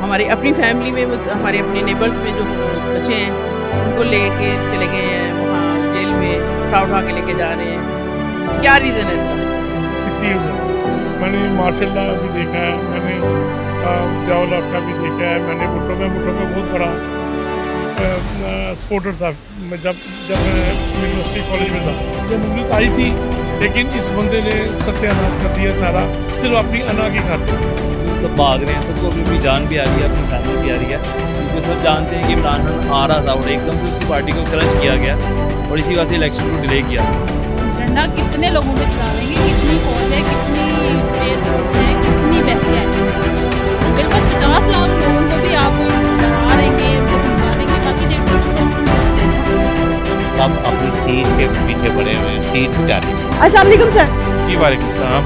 हमारी अपनी फैमिली में हमारे अपने नेबर्स में जो बच्चे हैं उनको लेके चले गए हैं वहाँ जेल में, उठा के लेके जा रहे हैं। क्या रीज़न है इसका? मैंने मार्शल लॉ भी देखा है, मैंने जाओ लॉ का भी देखा है, मैंने भुट्टो में बहुत बड़ा सपोर्टर था जब यूनिवर्सिटी कॉलेज में था। जब मुझे आई थी, लेकिन इस बंदे ने सत्यानाश कर दिया सारा, सिर्फ अपनी अना की खातिर। सब भाग रहे हैं, सबको अपनी जान भी आ रही है, अपनी फैमिली भी आ रही है, क्योंकि सब जानते हैं कि इमरान खान आ रहा था और एकदम से उसकी पार्टी को क्रश किया गया और इसी वजह से इलेक्शन को डिले किया। झंडा कितने लोगों में चलाएंगे, कितनी फौज है, कितनी एयरफोर्स है, कितनी बहरिया है। बिल्कुल 50 लाख लोगों को भी आप डरा रहेंगे, उनको धमका देंगे, बाकी सब अपनी सीट के पीछे पड़े हुए हैं, सीट चाहते हैं। अस्सलाम वालेकुम सर। जी वालेकुम सलाम।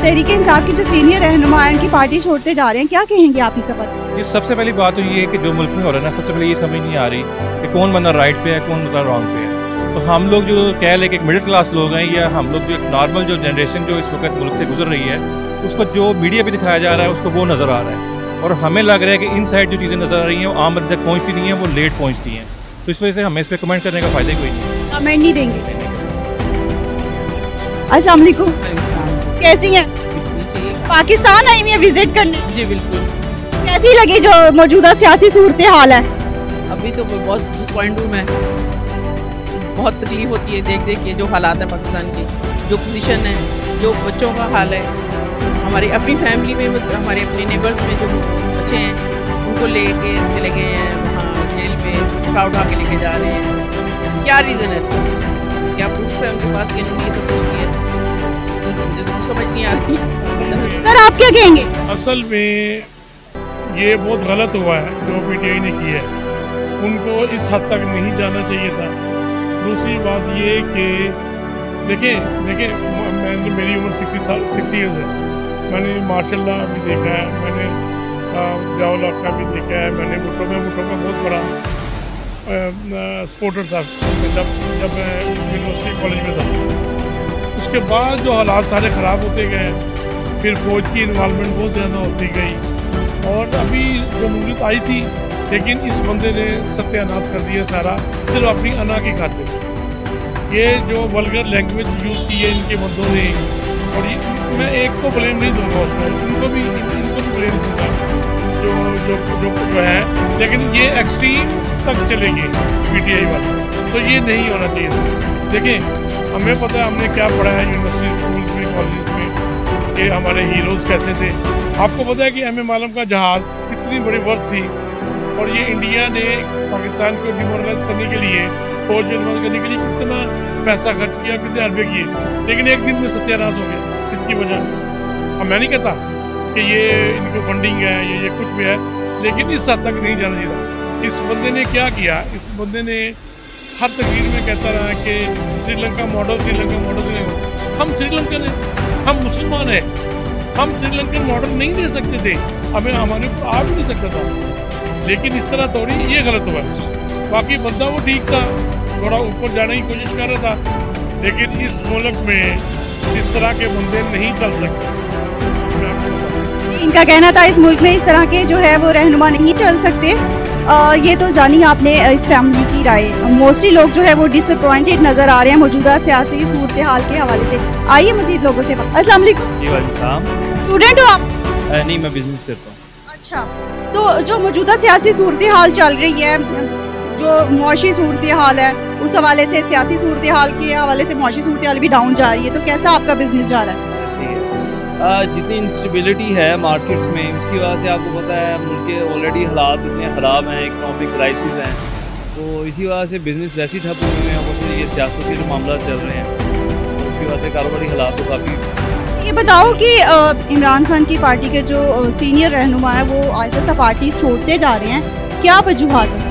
तहरीक इंसाफ की जो सीनियर रहनुमा है, उनकी पार्टी छोड़ते जा रहे हैं, क्या कहेंगे आप इस पर? ये सबसे पहली बात तो ये है कि जो मुल्क में हो रहा है ना, सबसे पहले ये समझ नहीं आ रही कि कौन बंदा राइट पे है, कौन बंदा रॉन्ग पे है। तो हम लोग जो कह लें कि एक मिडिल क्लास लोग हैं, या हम लोग जो एक नॉर्मल जो जनरेशन जो इस वक्त मुल्क से गुजर रही है, उसको जो मीडिया पे दिखाया जा रहा है उसको वो नज़र आ रहा है, और हमें लग रहा है कि इन साइड जो चीज़ें नज़र आ रही हैं वो आम बंदे तक पहुँचती नहीं है, वो लेट पहुँचती हैं। तो इस वजह से हमें इस पर कमेंट करने का फ़ायदा कोई नहीं। कमेंट नहीं देंगे। अस्सलाम वालेकुम, कैसी हैं? पाकिस्तान आई हुई है विजिट करने। जी बिल्कुल। कैसी लगी जो मौजूदा सियासी सूरत हाल है? अभी तो बहुत डिसअपॉइंट हूँ मैं, बहुत तकलीफ होती है देख के जो हालात है पाकिस्तान की, जो पोजीशन है, जो बच्चों का हाल है। हमारी अपनी फैमिली में हमारे अपने नेबर्स में जो बच्चे हैं उनको लेके चले गए हैं वहाँ जेल में, उठा के लेके जा रहे हैं। क्या रीज़न है इसका? क्या प्रूफ है उनके पास कि इन्होंने ये सब कुछ किया? मुझे तो कुछ समझ नहीं आ रही। सर आप क्या कहेंगे? असल में ये बहुत गलत हुआ है जो पीटीआई ने किया है, उनको इस हद तक नहीं जाना चाहिए था। दूसरी बात ये कि देखें मैंने, मेरी उम्र 60 ईयर्स है, मैंने मार्शल लॉ भी देखा है, मैंने जाओ लॉ का भी देखा है, मैंने भुट्टो में बहुत बड़ा सपोर्टर था जब मैं यूनिवर्सिटी कॉलेज में था। उसके बाद जो हालात सारे ख़राब होते गए, फिर फौज की इन्वॉल्वमेंट बहुत ज़्यादा होती गई, और अभी जमहूरियत आई थी, लेकिन इस बंदे ने सत्यानाश कर दिया सारा, सिर्फ अपनी अना की खातिर। ये जो वल्गर लैंग्वेज यूज़ की है इनके बंदों ने, और ये मैं एक को ब्लेम नहीं दूंगा उसको, इनको भी ब्लेम दूंगा जो है, लेकिन ये एक्सट्रीम तक चलेगी पीटीआई वाले, तो ये नहीं होना चाहिए था। देखें, हमें पता है हमने क्या पढ़ा है यूनिवर्सिटी स्कूल में, कॉलेज में, कि हमारे हीरोज़ कैसे थे। आपको पता है कि MM आलम का जहाज़ कितनी बड़ी वर्थ थी, और ये इंडिया ने पाकिस्तान को डिमोरलाइज करने के लिए, फौज डिमोरलाइज करने के लिए कितना पैसा खर्च किया, कितने अरबे किए, लेकिन एक दिन में सत्यानाश हो गया। इसकी वजह अब मैं नहीं कहता कि ये इनको फंडिंग है, ये कुछ भी है, लेकिन इस हद तक नहीं जाना चाहिए। इस बंदे ने क्या किया? इस बंदे ने हर तकरीर में कहता रहा कि श्रीलंका मॉडल, श्रीलंका मॉडल। हम श्रीलंकन हैं, हम मुसलमान हैं, हम श्रीलंकन मॉडल नहीं दे सकते थे, हमें हमारे ऊपर आ भी नहीं सकता था, लेकिन इस तरह थोड़ी, ये गलत हुआ। बाकी बंदा वो ठीक था, थोड़ा ऊपर जाने की कोशिश कर रहा था, लेकिन इस मुल्क में इस तरह के बंदे नहीं चल सकते। इनका कहना था इस मुल्क में इस तरह के जो है वो रहनुमा नहीं चल सकते। ये तो जानी आपने इस फैमिली की राय। मोस्टली लोग जो है वो डिसअपॉइंटेड नज़र आ रहे हैं मौजूदा सियासी सूरत हाल के हवाले से। आइए मज़ीद लोगों से। अस्सलाम वालेकुम। जी वालेकुम सलाम। स्टूडेंट हो आप? नहीं, मैं बिजनेस करता हूँ। अच्छा, तो जो मौजूदा सियासी सूरत हाल चल रही है, जो मुआशी सूरत हाल है, उस हवाले से सियासी सूरत हाल के हवाले से मुआशी सूरत हाल भी डाउन जा रही है, तो कैसा आपका बिजनेस जा रहा है? ऐसे ही है, जितनी इंस्टेबिलिटी है मार्केट्स में, उसकी वजह से आपको पता है मुल्क के ऑलरेडी हालात इतने ख़राब हैं, इकनॉमिक क्राइसिस हैं, तो इसी वजह से बिज़नेस वैसे ही ठप हुए हैं, और ये सियासत के जो मामला चल रहे हैं, तो उसकी वजह से कारोबारी हालात तो काफ़ी। ये बताओ कि इमरान खान की पार्टी के जो सीनियर रहनुमा है वो आहिस्ता पार्टी छोड़ते जा रहे हैं, क्या वजूहात है?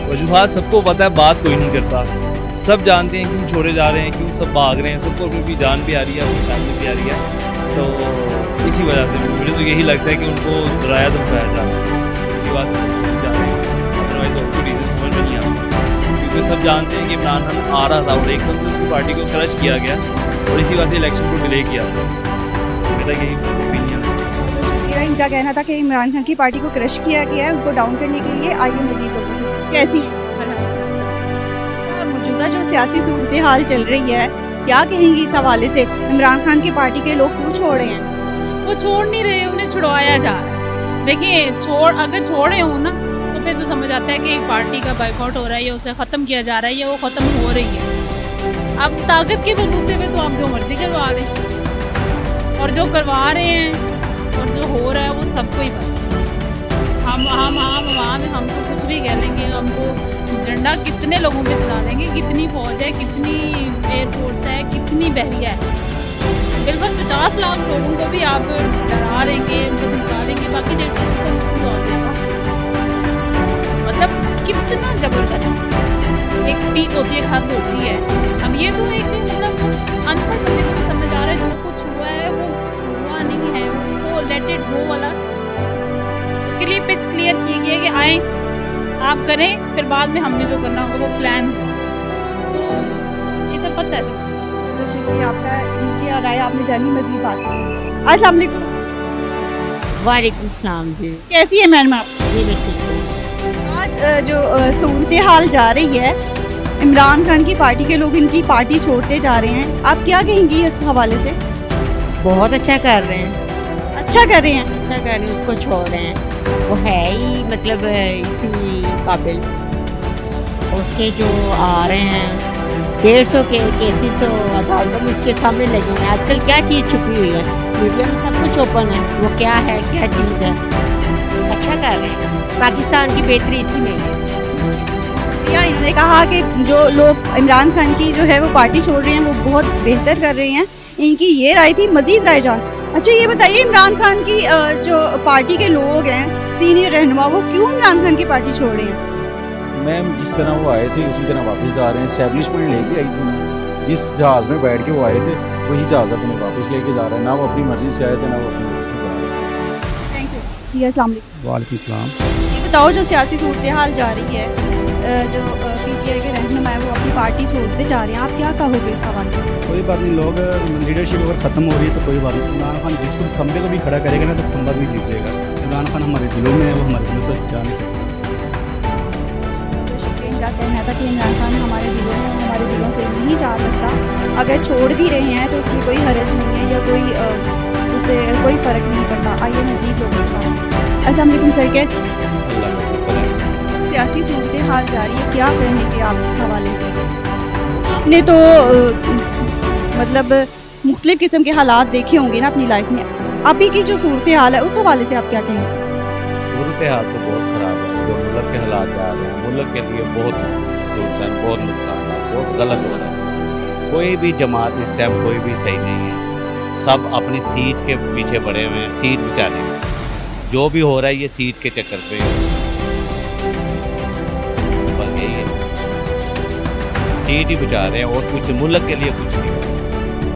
वजूहात सबको पता है, बात कोई नहीं करता, सब जानते हैं क्यों छोड़े जा रहे हैं, क्यों सब भाग रहे हैं, सबको अपनी जान भी आ रही है, अपनी फैमिली भी आ रही है, तो इसी वजह से मुझे तो यही लगता है कि उनको डराया धमकाया जा रहा है, इसी वजह से सब छोड़ जा रहे हैं। अदरवाइज तो उनको रीज़न समझ में नहीं आता, क्योंकि सब जानते हैं कि इमरान खान आ रहा था और एकदम से उसकी पार्टी को क्रश किया गया और इसी वजह से इलेक्शन को डिले किया। मेरा यही ओपिनियन है। इनका कहना था कि इमरान खान की पार्टी को क्रश किया गया है, उनको डाउन करने के लिए। आइए मजीद लोगों से कैसी मौजूदा जो सियासी सूरत हाल चल रही है, क्या कहेंगी इस हवाले से? इमरान खान की पार्टी के लोग क्यों छोड़ रहे हैं? वो छोड़ नहीं रहे, उन्हें छुड़वाया जा रहा है। देखिए अगर छोड़े हो ना तो फिर तो समझ आता है कि पार्टी का बाइकआउट हो रहा है या उसे ख़त्म किया जा रहा है या वो ख़त्म हो रही है। अब ताकत के बलबूते पे तो आप जो मर्जी करवा लें, और जो करवा रहे हैं और जो हो रहा है वो सबको ही पता। हम तो कुछ भी कह लेंगे, हमको झंडा कितने लोगों पे चला देंगे, कितनी फौज है, कितनी एयरफोर्स है, कितनी बहरिया है, बिल्कुल 50 लाख लोगों को भी आप डरा देंगे, उनको धमका देंगे, बाकी 1.5 हो जाएगा। मतलब कितना जबर करें, एक पीक होती है, एक हद होती है। अब ये तो एक मतलब अनपढ़ बंदे को भी समझ आ रहा है जो कुछ हुआ है वो हुआ नहीं है, उसको लेट इट गो वाला। उसके लिए पिच क्लियर की गई है कि आए आप करें, फिर बाद में हमने जो करना होगा वो प्लान। तो ये सब पता है सब। शुक्रिया आपका, इनकी राय आपने जानी। मजीद बात अस्सलाम वालेकुम। वालेकुम सलाम जी। कैसी है मैडम आप? जी बिल्कुल। आज जो सूरत हाल जा रही है, इमरान खान की पार्टी के लोग इनकी पार्टी छोड़ते जा रहे हैं, आप क्या कहेंगी इस हवाले से? बहुत अच्छा कर रहे हैं, अच्छा कर रहे हैं, अच्छा कर रहे हैं, उसको छोड़ रहे हैं। वो है ही मतलब इसी काबिल। उसके जो आ रहे हैं 150 के केसेस तो अदालतों में उसके सामने लगे हुए हैं। आजकल क्या चीज़ छुपी हुई है, मीडिया में सब कुछ ओपन है, वो क्या है, क्या चीज़ है। अच्छा कर रहे हैं, पाकिस्तान की बेहतरी इसी में है। इन्होंने कहा कि जो लोग इमरान खान की जो है वो पार्टी छोड़ रहे हैं वो बहुत बेहतर कर रहे हैं, इनकी ये राय थी। मजीद राय जान। अच्छा ये बताइए, इमरान खान की जो पार्टी के लोग हैं, सीनियर रहनुमा, वो क्यों इमरान खान की पार्टी छोड़ रहे हैं? मैम जिस तरह वो आए थे उसी तरह वापस आ रहे हैं। इस्टेब्लिशमेंट लेके आई थी मैम, जिस जहाज़ में बैठ के वो आए थे वही जहाज़ अपने वापस लेके जा रहे हैं। ना वो अपनी मर्जी से आए थे, ना वो अपनी मर्जी से जा रहे हैं। थैंक यू जी। अस्सलाम वालेकुम। वालेकुम सलाम। ये बताओ, जो सियासी सूरत हाल जा रही है, जो PTI के रहनुमा है वो अपनी पार्टी छोड़ते जा रहे हैं, आप क्या कहोगे इस हवाले से? कोई बात नहीं, लोग लीडरशिप अगर ख़त्म हो रही है तो कोई बात नहीं। इमरान खान जिसको खंबे को भी खड़ा करेगा ना तो खंबा भी जीतेगा। इमरान खान हमारे दिलों में है, वो हमारे दिलों से जा नहीं सकता। इनका कहना था कि इमरान खान हमारे दिलों में, हमारे दिलों से नहीं जा सकता। अगर छोड़ भी रहे हैं तो उसमें कोई हर्ज नहीं है या कोई उससे कोई फ़र्क नहीं पड़ता। आइए मज़ीद लोगों से बात। अस्सलाम वालेकुम सर, कैसे? सियासी सूरत हाल जारी है, क्या कहेंगे आप इस हवाले से? आपने तो मतलब मुख्तलिफ़ किस्म के हालात देखे होंगे ना अपनी लाइफ में, अभी की जो सूरत हाल है उस हवाले से आप क्या कहेंगे? सूरत हाल तो बहुत ख़राब है, जो मुल्क के हालात आ रहे हैं, मुल्क के लिए बहुत नुकसान है, बहुत गलत हो रहा है। कोई भी जमात इस टाइम कोई भी सही नहीं है, सब अपनी सीट के पीछे पड़े हुए हैं, सीट बचाने में। जो भी हो रहा है ये सीट के चक्कर पे बस यही है, सीट ही बचा रहे हैं और कुछ मुल्क के लिए कुछ नहीं।